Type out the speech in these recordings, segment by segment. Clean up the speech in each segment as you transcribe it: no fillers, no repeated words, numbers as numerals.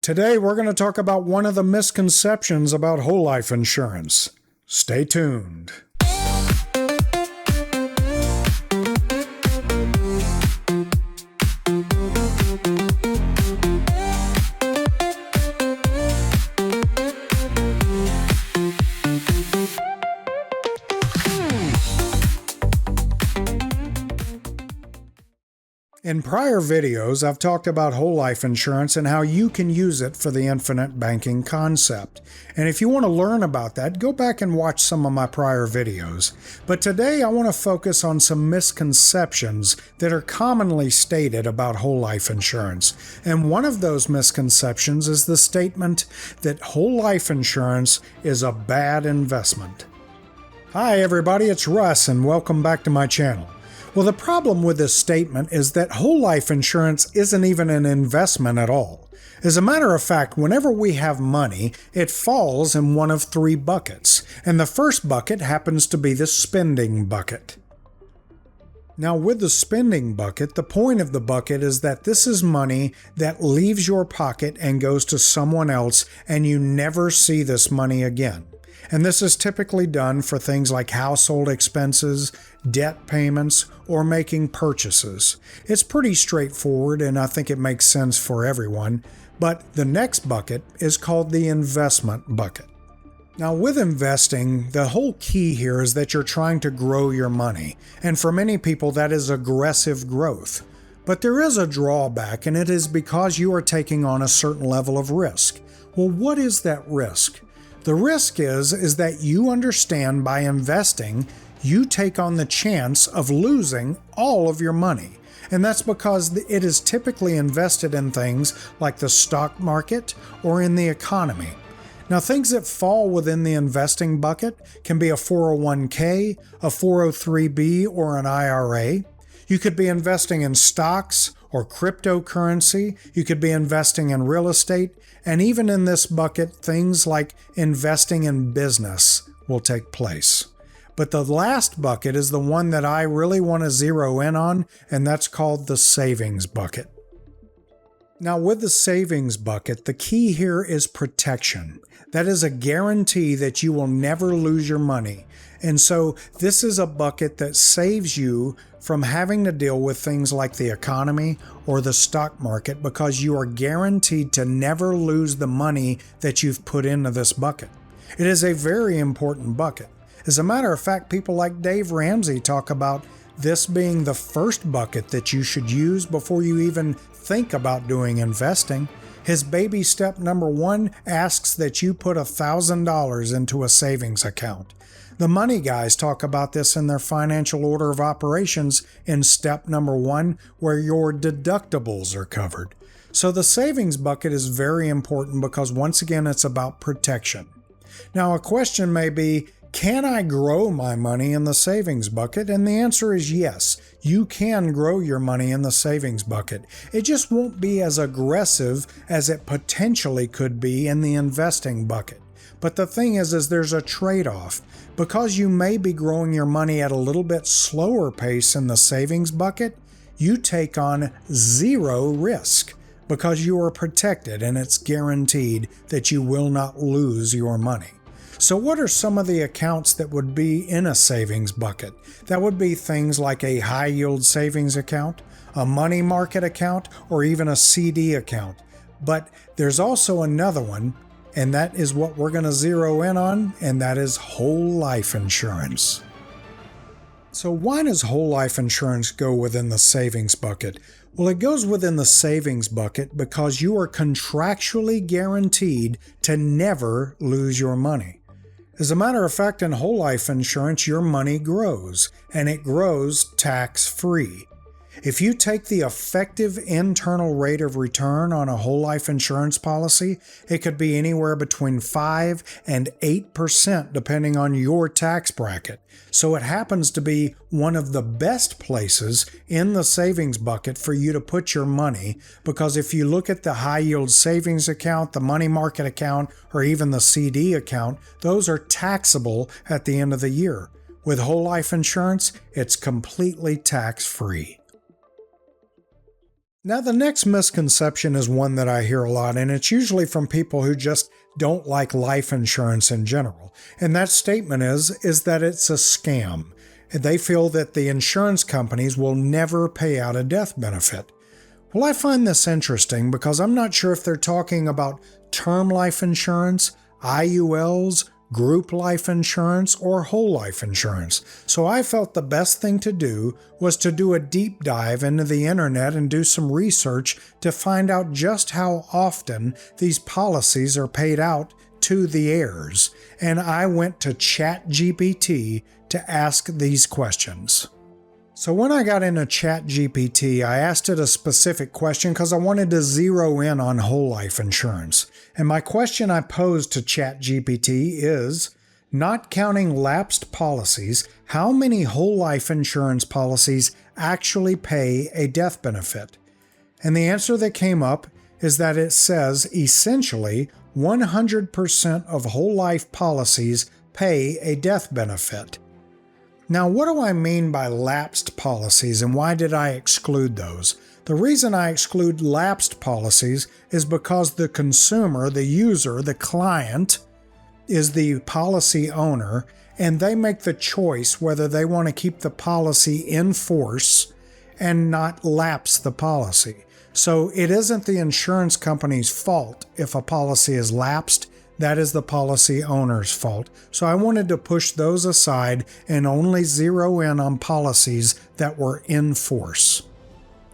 Today we're going to talk about one of the misconceptions about whole life insurance. Stay tuned. In prior videos, I've talked about whole life insurance and how you can use it for the infinite banking concept. And if you want to learn about that, go back and watch some of my prior videos. But today I want to focus on some misconceptions that are commonly stated about whole life insurance. And one of those misconceptions is the statement that whole life insurance is a bad investment. Hi everybody, it's Russ and welcome back to my channel. Well, the problem with this statement is that whole life insurance isn't even an investment at all. As a matter of fact, whenever we have money, it falls in one of three buckets, and the first bucket happens to be the spending bucket. Now, with the spending bucket, the point of the bucket is that this is money that leaves your pocket and goes to someone else, and you never see this money again. And this is typically done for things like household expenses, debt payments, or making purchases. It's pretty straightforward and I think it makes sense for everyone. But the next bucket is called the investment bucket. Now with investing, the whole key here is that you're trying to grow your money. And for many people that is aggressive growth. But there is a drawback, and it is because you are taking on a certain level of risk. Well, what is that risk? The risk is that you understand by investing, you take on the chance of losing all of your money. And that's because it is typically invested in things like the stock market or in the economy. Now, things that fall within the investing bucket can be a 401k, a 403b, or an IRA. You could be investing in stocks or cryptocurrency. You could be investing in real estate. And even in this bucket, things like investing in business will take place. But the last bucket is the one that I really want to zero in on, and that's called the savings bucket. Now, with the savings bucket, the key here is protection. That is a guarantee that you will never lose your money. And so this is a bucket that saves you from having to deal with things like the economy or the stock market because you are guaranteed to never lose the money that you've put into this bucket. It is a very important bucket. As a matter of fact, people like Dave Ramsey talk about this being the first bucket that you should use before you even think about doing investing. His baby step number 1 asks that you put $1,000 into a savings account. The money guys talk about this in their financial order of operations in step number 1, where your deductibles are covered. So the savings bucket is very important because once again, it's about protection. Now, a question may be, can I grow my money in the savings bucket? And the answer is yes, you can grow your money in the savings bucket. It just won't be as aggressive as it potentially could be in the investing bucket. But the thing is there's a trade-off. Because you may be growing your money at a little bit slower pace in the savings bucket, you take on zero risk because you are protected and it's guaranteed that you will not lose your money. So what are some of the accounts that would be in a savings bucket? That would be things like a high yield savings account, a money market account, or even a CD account. But there's also another one, and that is what we're going to zero in on, and that is whole life insurance. So why does whole life insurance go within the savings bucket? Well, it goes within the savings bucket because you are contractually guaranteed to never lose your money. As a matter of fact, in whole life insurance, your money grows, and it grows tax-free. If you take the effective internal rate of return on a whole life insurance policy, it could be anywhere between 5 and 8% depending on your tax bracket. So it happens to be one of the best places in the savings bucket for you to put your money, because if you look at the high yield savings account, the money market account, or even the CD account, those are taxable at the end of the year. With whole life insurance, it's completely tax-free. Now, the next misconception is one that I hear a lot, and it's usually from people who just don't like life insurance in general. And that statement is that it's a scam. They feel that the insurance companies will never pay out a death benefit. Well, I find this interesting because I'm not sure if they're talking about term life insurance, IULs, group life insurance, or whole life insurance. So I felt the best thing to do was to do a deep dive into the internet and do some research to find out just how often these policies are paid out to the heirs. And I went to ChatGPT to ask these questions. So when I got into ChatGPT, I asked it a specific question because I wanted to zero in on whole life insurance. And my question I posed to ChatGPT is, not counting lapsed policies, how many whole life insurance policies actually pay a death benefit? And the answer that came up is that it says essentially 100% of whole life policies pay a death benefit. Now, what do I mean by lapsed policies and why did I exclude those? The reason I exclude lapsed policies is because the consumer, the user, the client, is the policy owner, and they make the choice whether they want to keep the policy in force and not lapse the policy. So it isn't the insurance company's fault if a policy is lapsed. That is the policy owner's fault. So I wanted to push those aside and only zero in on policies that were in force.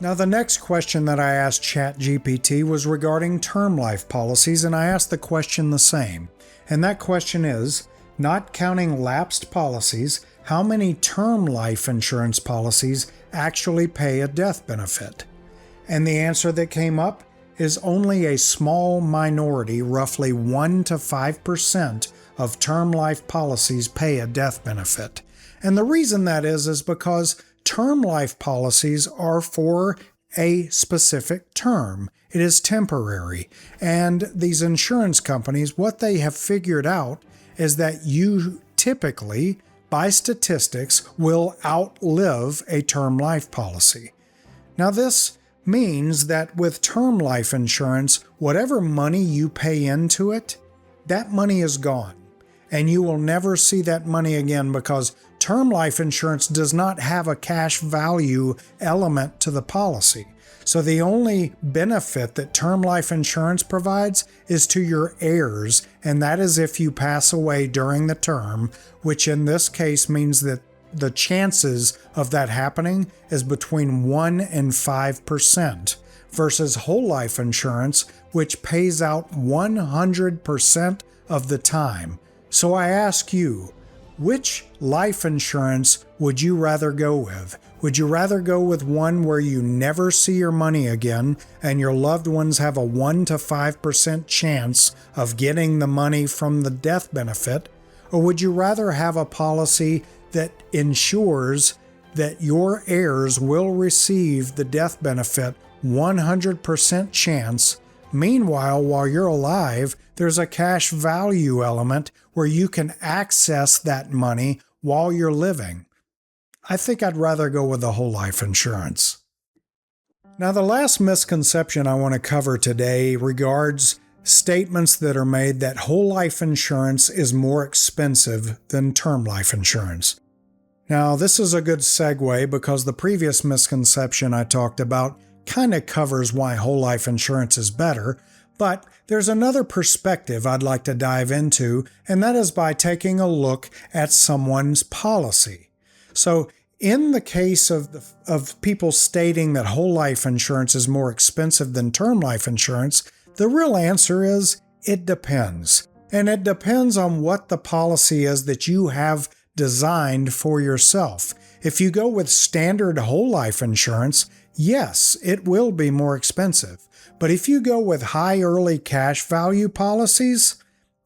Now, the next question that I asked ChatGPT was regarding term life policies, and I asked the question the same. And that question is, not counting lapsed policies, how many term life insurance policies actually pay a death benefit? And the answer that came up is only a small minority, roughly 1 to 5% of term life policies pay a death benefit. And the reason that is because term life policies are for a specific term. It is temporary. And these insurance companies, what they have figured out is that you typically, by statistics, will outlive a term life policy. Now, this means that with term life insurance, whatever money you pay into it, that money is gone. And you will never see that money again because term life insurance does not have a cash value element to the policy. So the only benefit that term life insurance provides is to your heirs, and that is if you pass away during the term, which in this case means that the chances of that happening is between 1 and 5% versus whole life insurance, which pays out 100% of the time. So I ask you, which life insurance would you rather go with? Would you rather go with one where you never see your money again and your loved ones have a 1 to 5% chance of getting the money from the death benefit? Or would you rather have a policy that ensures that your heirs will receive the death benefit 100% chance? Meanwhile, while you're alive, there's a cash value element where you can access that money while you're living. I think I'd rather go with the whole life insurance. Now, the last misconception I want to cover today regards statements that are made that whole life insurance is more expensive than term life insurance. Now, this is a good segue because the previous misconception I talked about kind of covers why whole life insurance is better, but there's another perspective I'd like to dive into, and that is by taking a look at someone's policy. So, in the case of people stating that whole life insurance is more expensive than term life insurance, the real answer is it depends. And it depends on what the policy is that you have designed for yourself. If you go with standard whole life insurance, yes, it will be more expensive. But if you go with high early cash value policies,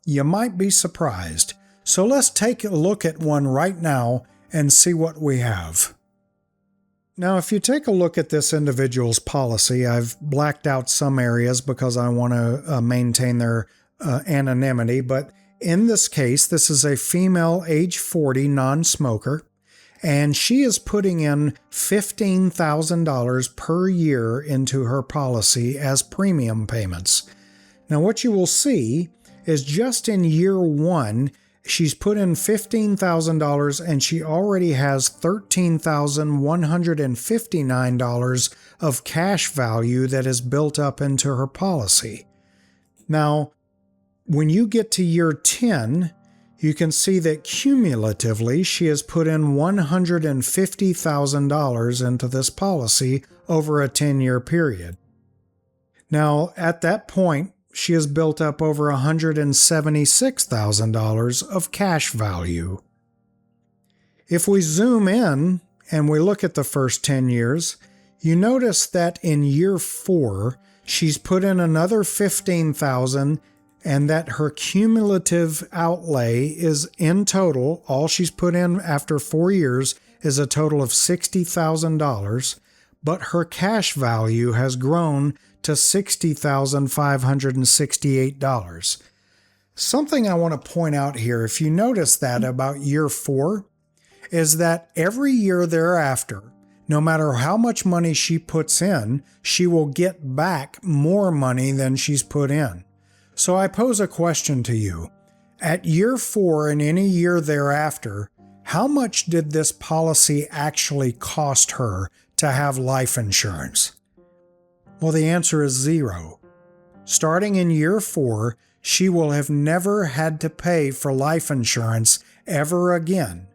you might be surprised. So let's take a look at one right now and see what we have. Now, if you take a look at this individual's policy, I've blacked out some areas because I want to maintain their anonymity, but in this case, this is a female age 40 non-smoker, and she is putting in $15,000 per year into her policy as premium payments. Now, what you will see is just in year one, she's put in $15,000 and she already has $13,159 of cash value that is built up into her policy. Now, when you get to year 10, you can see that cumulatively she has put in $150,000 into this policy over a 10-year period. Now, at that point, she has built up over $176,000 of cash value. If we zoom in and we look at the first 10 years, you notice that in year 4, she's put in another $15,000 and that her cumulative outlay is in total, all she's put in after 4 years is a total of $60,000, but her cash value has grown to $60,568. Something I want to point out here, if you notice that about year 4, is that every year thereafter, no matter how much money she puts in, she will get back more money than she's put in. So I pose a question to you. At year 4 and any year thereafter, how much did this policy actually cost her to have life insurance? Well, the answer is 0. Starting in year 4, she will have never had to pay for life insurance ever again.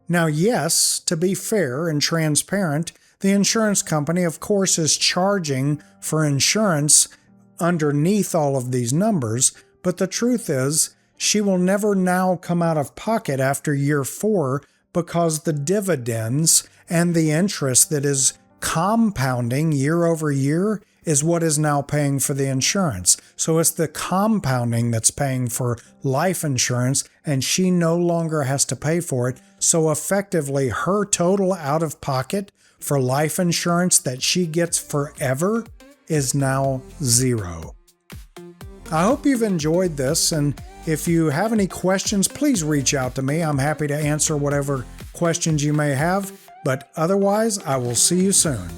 Now, yes, to be fair and transparent, the insurance company, of course, is charging for insurance underneath all of these numbers, but the truth is, she will never now come out of pocket after year 4 because the dividends and the interest that is compounding year over year is what is now paying for the insurance. So it's the compounding that's paying for life insurance, and she no longer has to pay for it. So effectively, her total out of pocket for life insurance that she gets forever is now 0. I hope you've enjoyed this, and if you have any questions, please reach out to me. I'm happy to answer whatever questions you may have, but otherwise, I will see you soon.